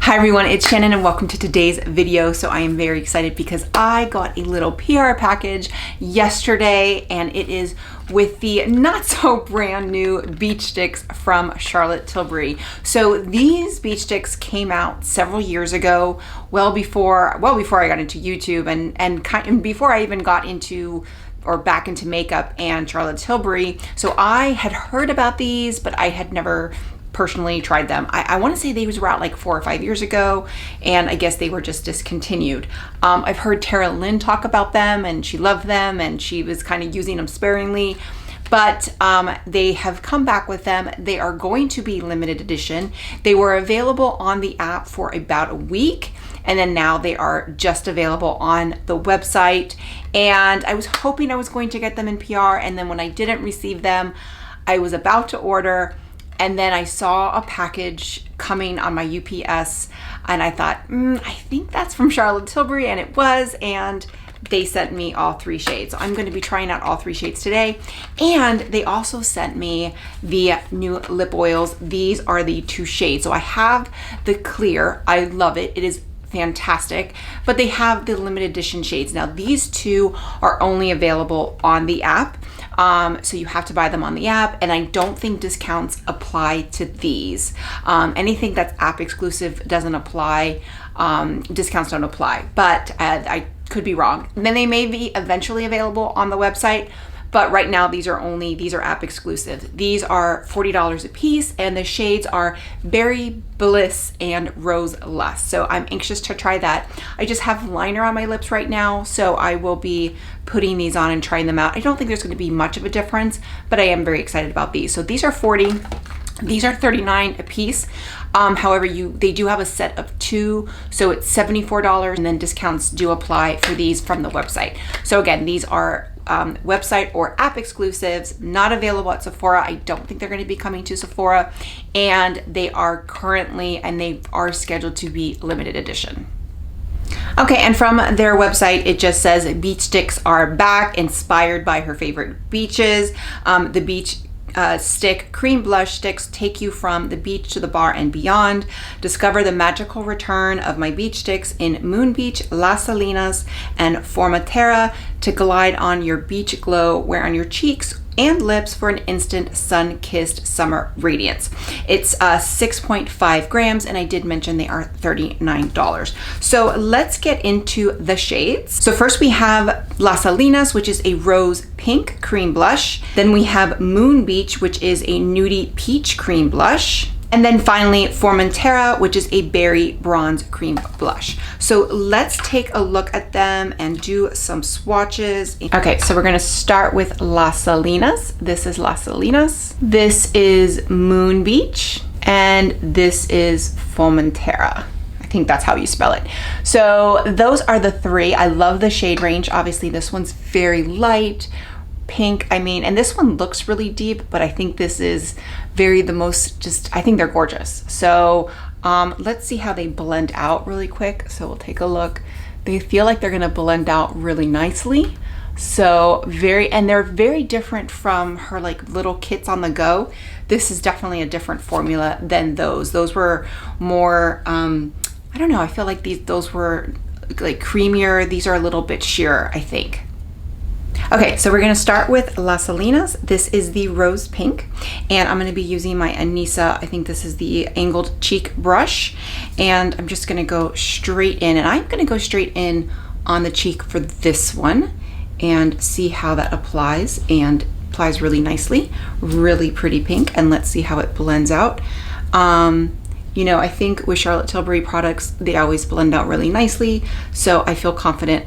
Hi everyone, it's Shannon and welcome to today's video. So I am very excited because I got a little PR package yesterday and it is with the not so brand new beach sticks from Charlotte Tilbury. So these beach sticks came out several years ago, well before I got into YouTube and before I even got into or back into makeup and Charlotte Tilbury. So I had heard about these, but I had never personally tried them. I want to say they were out like 4 or 5 years ago, and I guess they were just discontinued. I've heard Tara Lynn talk about them and she loved them and she was kind of using them sparingly, but they have come back with them. They are going to be limited edition. They were available on the app for about a week, and then now they are just available on the website. And I was hoping I was going to get them in PR, and then when I didn't receive them, I was about to order, and then I saw a package coming on my UPS and I thought, I think that's from Charlotte Tilbury, and it was, and they sent me all 3 shades. So I'm going to be trying out all 3 shades today. And they also sent me the new lip oils. These are the 2 shades. So I have the clear. I love it. It is fantastic, but they have the limited edition shades. Now these 2 are only available on the app. So you have to buy them on the app, and I don't think discounts apply to these. Anything that's app exclusive doesn't apply. Discounts don't apply, but I could be wrong. And then they may be eventually available on the website, but right now these are app exclusive. These are $40 a piece, and the shades are Berry Bliss and Rose Lust. So I'm anxious to try that. I just have liner on my lips right now, so I will be putting these on and trying them out. I don't think there's going to be much of a difference, but I am very excited about these. So these are 40. These are 39 a piece. However, they do have a set of 2, so it's $74, and then discounts do apply for these from the website. So again, these are website or app exclusives, not available at Sephora. I don't think they're going to be coming to Sephora, and they are scheduled to be limited edition. Okay, and from their website, it just says beach sticks are back, inspired by her favorite beaches. The beach stick cream blush sticks take you from the beach to the bar and beyond. Discover the magical return of my beach sticks in Moon Beach, LAS SALINAS, and FORMENTERA to glide on your beach glow, wear on your cheeks and lips for an instant sun-kissed summer radiance. It's 6.5 grams, and I did mention they are $39. So let's get into the shades. So first we have LAS SALINAS, which is a rose pink cream blush. Then we have Moon Beach, which is a nudie peach cream blush. And then finally, FORMENTERA, which is a berry bronze cream blush. So let's take a look at them and do some swatches. Okay, so we're gonna start with LAS SALINAS. This is LAS SALINAS. This is Moon Beach. And this is FORMENTERA. I think that's how you spell it. So those are the 3. I love the shade range. Obviously, this one's very light pink. And this one looks really deep, but I think this is I think they're gorgeous. So let's see how they blend out really quick. So we'll take a look. They feel like they're gonna blend out really nicely. So they're very different from her like little kits on the go. This is definitely a different formula than those. Those were more, I don't know, I feel like those were like creamier. These are a little bit sheerer, I think. Okay, so we're gonna start with LAS SALINAS. This is the rose pink, and I'm gonna be using my Anissa, I think this is the angled cheek brush, and I'm just gonna go straight in, and I'm gonna go straight in on the cheek for this one and see how that applies, and applies really nicely, really pretty pink, and let's see how it blends out. You know, I think with Charlotte Tilbury products, they always blend out really nicely, so I feel confident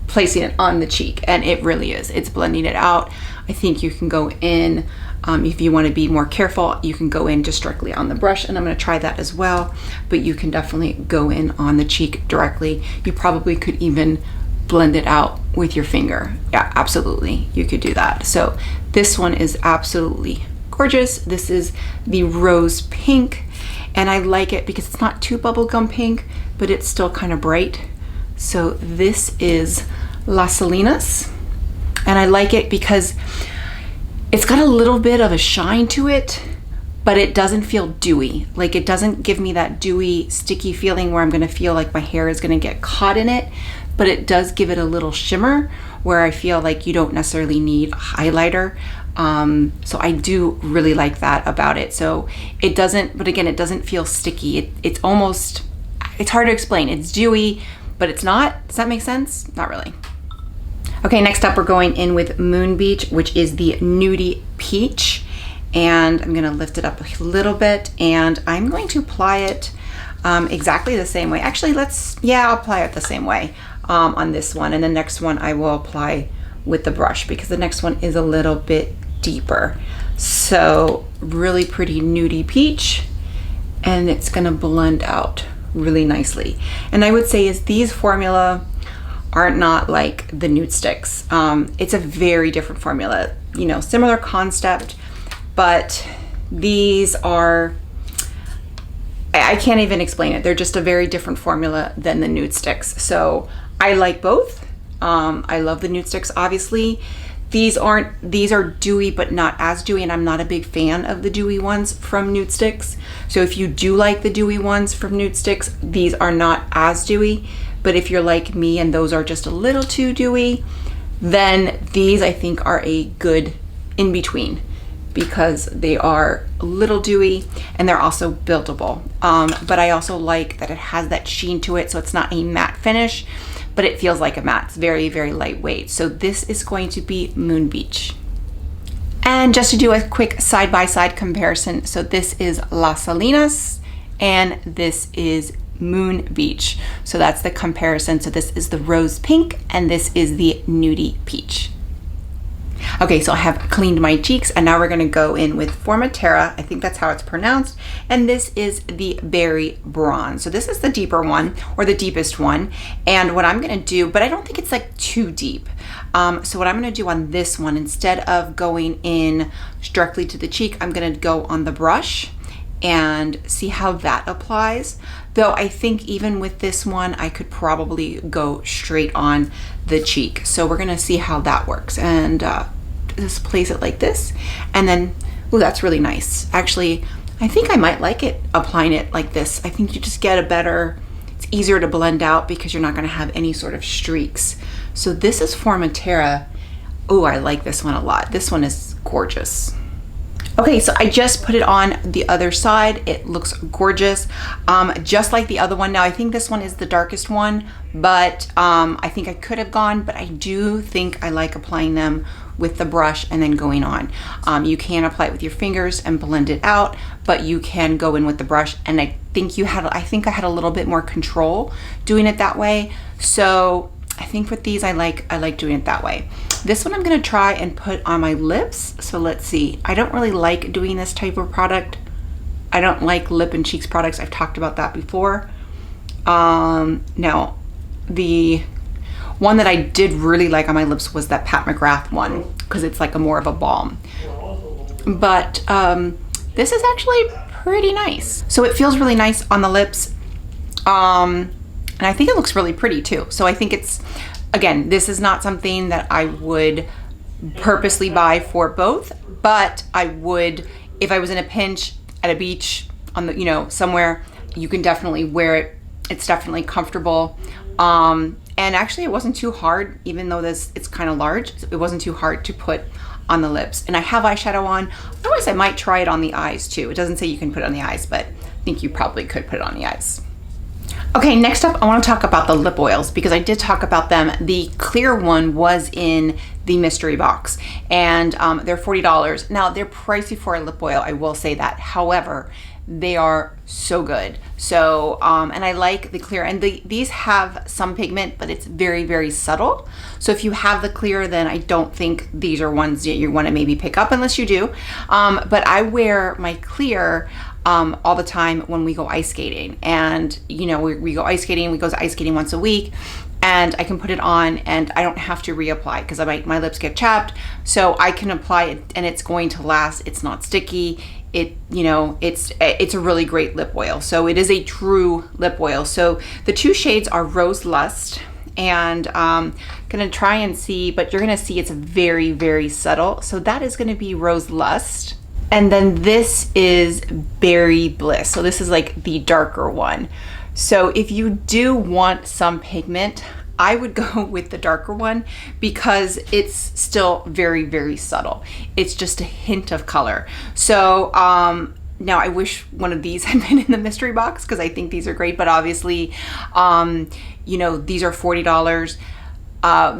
placing it on the cheek, and it really is. It's blending it out. I think you can go in, if you want to be more careful, you can go in just directly on the brush, and I'm going to try that as well, but you can definitely go in on the cheek directly. You probably could even blend it out with your finger. Yeah, absolutely, you could do that. So this one is absolutely gorgeous. This is the rose pink, and I like it because it's not too bubblegum pink, but it's still kind of bright. So this is LAS SALINAS, and I like it because it's got a little bit of a shine to it, but it doesn't feel dewy. Like it doesn't give me that dewy, sticky feeling where I'm gonna feel like my hair is gonna get caught in it, but it does give it a little shimmer where I feel like you don't necessarily need a highlighter. So I do really like that about it. So it doesn't, but again, it doesn't feel sticky. It's almost, it's hard to explain. It's dewy, but it's not. Does that make sense? Not really. Okay, next up we're going in with Moon Beach, which is the Nudey Peach. And I'm gonna lift it up a little bit and I'm going to apply it exactly the same way. Actually, I'll apply it the same way on this one. And the next one I will apply with the brush because the next one is a little bit deeper. So really pretty nudie peach, and it's gonna blend out really nicely. And I would say is these formula are not like the nude sticks. It's a very different formula, you know, similar concept, but these are, I can't even explain it. They're just a very different formula than the nude sticks. So I like both. I love the nude sticks, obviously. These are dewy, but not as dewy, and I'm not a big fan of the dewy ones from Nude Sticks. So if you do like the dewy ones from Nude Sticks, these are not as dewy. But if you're like me and those are just a little too dewy, then these I think are a good in between because they are a little dewy and they're also buildable. But I also like that it has that sheen to it, so it's not a matte finish, but it feels like a matte. It's very, very lightweight. So this is going to be Moon Beach. And just to do a quick side-by-side comparison, so this is LAS SALINAS and this is Moon Beach. So that's the comparison. So this is the rose pink and this is the nudie peach. Okay, so I have cleaned my cheeks and now we're gonna go in with FORMENTERA. I think that's how it's pronounced. And this is the Berry Bronze. So this is the deeper one or the deepest one. And what I'm gonna do, but I don't think it's like too deep. So what I'm gonna do on this one, instead of going in directly to the cheek, I'm gonna go on the brush and see how that applies. Though I think even with this one, I could probably go straight on the cheek. So we're gonna see how that works. And just place it like this. And then, oh, that's really nice. Actually, I think I might like it applying it like this. I think you just get a better, it's easier to blend out because you're not gonna have any sort of streaks. So this is FORMENTERA. Oh, I like this one a lot. This one is gorgeous. Okay, so I just put it on the other side. It looks gorgeous, just like the other one. Now, I think this one is the darkest one, but I think I could have gone, but I do think I like applying them with the brush and then going on. You can apply it with your fingers and blend it out, but you can go in with the brush. And I think I had a little bit more control doing it that way. So I think with these, I like doing it that way. This one I'm gonna try and put on my lips. So let's see. I don't really like doing this type of product. I don't like lip and cheeks products. I've talked about that before. Now, the one that I did really like on my lips was that Pat McGrath one because it's like a more of a balm. But this is actually pretty nice. So it feels really nice on the lips. And I think it looks really pretty too. So I think it's, again, this is not something that I would purposely buy for both, but I would, if I was in a pinch at a beach on the, you know, somewhere, you can definitely wear it. It's definitely comfortable. And actually it wasn't too hard, even though it's kind of large, it wasn't too hard to put on the lips. And I have eyeshadow on. Otherwise I might try it on the eyes too. It doesn't say you can put it on the eyes, but I think you probably could put it on the eyes. Okay, next up, I want to talk about the lip oils because I did talk about them. The clear one was in the mystery box and they're $40. Now, they're pricey for a lip oil, I will say that. However, they are so good. So, and I like the clear, and these have some pigment, but it's very, very subtle. So if you have the clear, then I don't think these are ones that you want to maybe pick up unless you do. But I wear my clear all the time when we go ice skating, and you know, we go ice skating, we go ice skating once a week, and I can put it on and I don't have to reapply because my lips get chapped. So I can apply it and it's going to last. It's not sticky. It's a really great lip oil. So it is a true lip oil. So the two shades are Rose Lust, and gonna try and see, but you're gonna see it's very, very subtle. So that is gonna be Rose Lust. And then this is Berry Bliss. So this is like the darker one. So if you do want some pigment, I would go with the darker one because it's still very, very subtle. It's just a hint of color. So now I wish one of these had been in the mystery box because I think these are great, but obviously, you know, these are $40.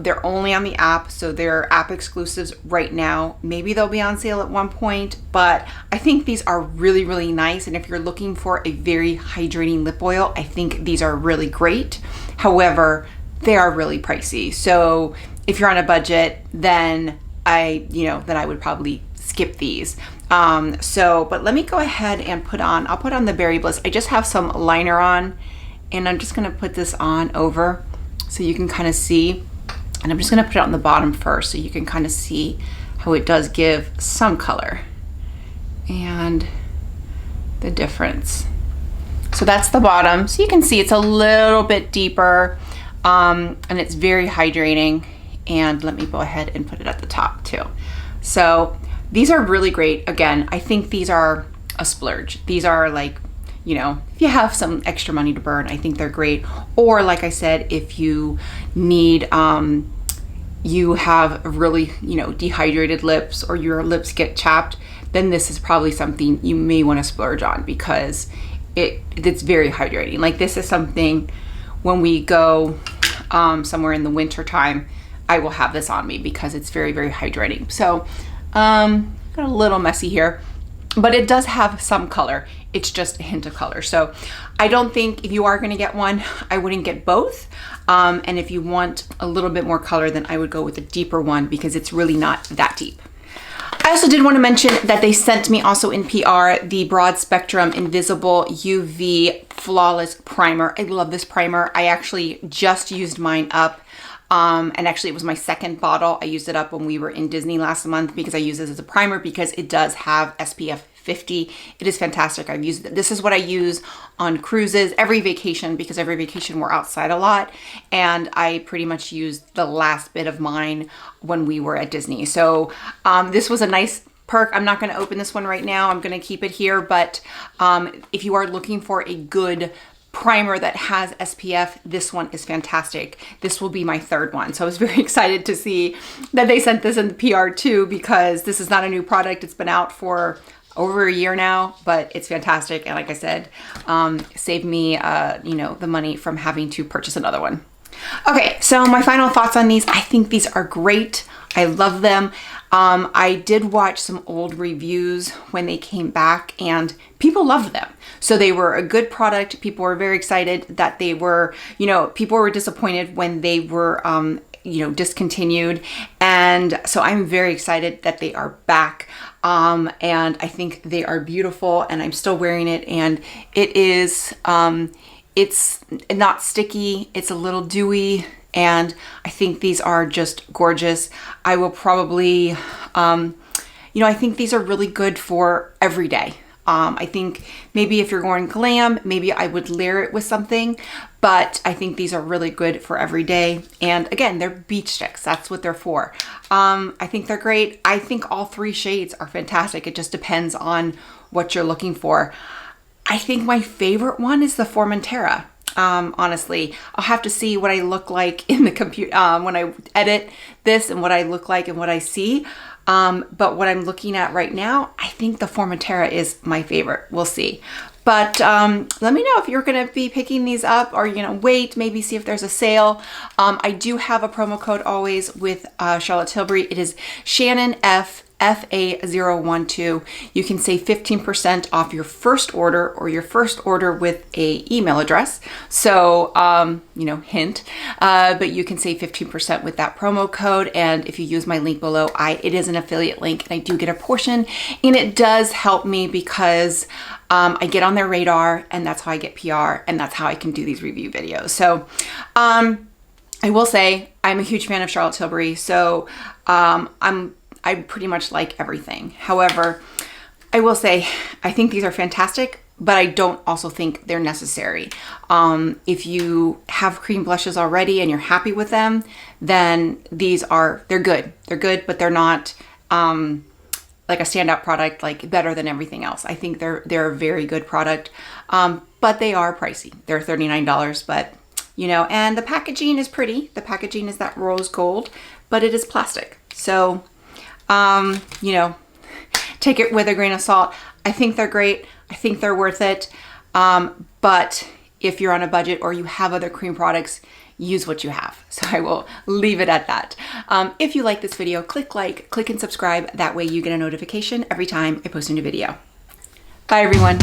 They're only on the app, so they're app exclusives right now. Maybe they'll be on sale at one point, but I think these are really, really nice. And if you're looking for a very hydrating lip oil, I think these are really great. However, they are really pricey. So if you're on a budget, then I would probably skip these. But let me go ahead and I'll put on the Berry Bliss. I just have some liner on, and I'm just gonna put this on over so you can kind of see. And I'm just gonna put it on the bottom first so you can kind of see how it does give some color and the difference. So that's the bottom. So you can see it's a little bit deeper, and it's very hydrating. And let me go ahead and put it at the top too. So these are really great. Again, I think these are a splurge. These are like, you know, if you have some extra money to burn, I think they're great. Or like I said, if you need, you have really, you know, dehydrated lips or your lips get chapped, then this is probably something you may want to splurge on because it's very hydrating. Like this is something when we go somewhere in the winter time, I will have this on me because it's very, very hydrating. So got a little messy here, but it does have some color. It's just a hint of color. So I don't think if you are gonna get one, I wouldn't get both. And if you want a little bit more color, then I would go with a deeper one because it's really not that deep. I also did want to mention that they sent me also in PR the Broad Spectrum Invisible UV Flawless Primer. I love this primer. I actually just used mine up. And actually it was my second bottle. I used it up when we were in Disney last month because I use this as a primer because it does have SPF 50. It is fantastic. I've used it. This is what I use on cruises every vacation because every vacation we're outside a lot. And I pretty much used the last bit of mine when we were at Disney. So this was a nice perk. I'm not going to open this one right now. I'm going to keep it here. But if you are looking for a good primer that has SPF, this one is fantastic. This will be my third one. So I was very excited to see that they sent this in the PR too, because this is not a new product. It's been out for over a year now, but it's fantastic. And like I said, saved me, you know, the money from having to purchase another one. Okay, so my final thoughts on these. I think these are great. I love them. I did watch some old reviews when they came back and people loved them. So they were a good product. People were very excited that they were, you know, people were disappointed when they were, you know, discontinued. And so I'm very excited that they are back. And I think they are beautiful and I'm still wearing it. And it is, it's not sticky. It's a little dewy. And I think these are just gorgeous. I will probably, you know, I think these are really good for every day. I think maybe if you're going glam, maybe I would layer it with something, but I think these are really good for every day. And again, they're beach sticks. That's what they're for. I think they're great. I think all three shades are fantastic. It just depends on what you're looking for. I think my favorite one is the FORMENTERA. Honestly, I'll have to see what I look like in the computer when I edit this and what I look like and what I see. But what I'm looking at right now, I think the FORMENTERA is my favorite. We'll see. But let me know if you're going to be picking these up or, you know, wait, maybe see if there's a sale. I do have a promo code always with Charlotte Tilbury. It is Shannon FA012. You can save 15% off your first order or your first order with a email address. So, you know, hint, but you can save 15% with that promo code. And if you use my link below, it is an affiliate link and I do get a portion, and it does help me because I get on their radar and that's how I get PR and that's how I can do these review videos. So, I will say I'm a huge fan of Charlotte Tilbury. So, I pretty much like everything. However, I will say, I think these are fantastic, but I don't also think they're necessary. If you have cream blushes already and you're happy with them, then they're good. They're good, but they're not, like a standout product, like better than everything else. I think they're a very good product, but they are pricey. They're $39, but you know, and the packaging is pretty. The packaging is that rose gold, but it is plastic. So, you know, take it with a grain of salt. I think they're great. I think they're worth it. But if you're on a budget or you have other cream products, use what you have. So I will leave it at that. If you like this video, click like, click and subscribe. That way you get a notification every time I post a new video. Bye everyone.